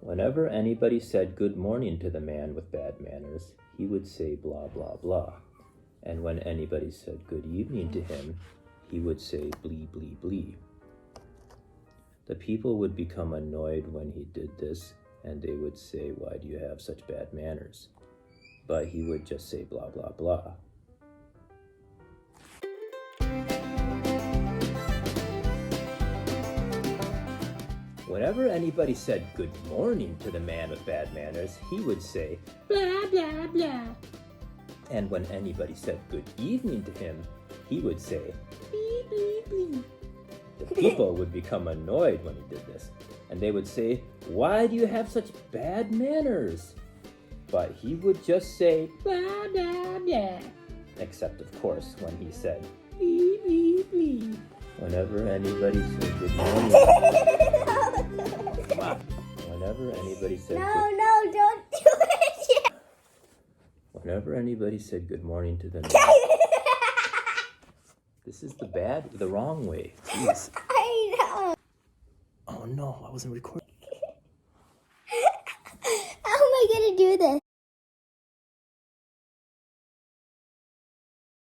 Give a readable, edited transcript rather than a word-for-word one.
Whenever anybody said good morning to the man with bad manners, he would say blah, blah, blah. And when anybody said good evening to him, he would say blee, blee, blee. The people would become annoyed when he did this, and they would say, why do you have such bad manners? But he would just say blah, blah, blah. Whenever anybody said good morning to the man with bad manners, he would say blah, blah, blah. And when anybody said good evening to him, he would say blee, blee, blee. The people would become annoyed when he did this, and they would say, why do you have such bad manners? But he would just say blah, blah, blah. Except, of course, when he said blee, blee, blee. Whenever anybody said good morning... Come on. Whenever anybody said No, don't do it. Whenever anybody said good morning to them. This is the wrong way. Jeez. I know. Oh no, I wasn't recording.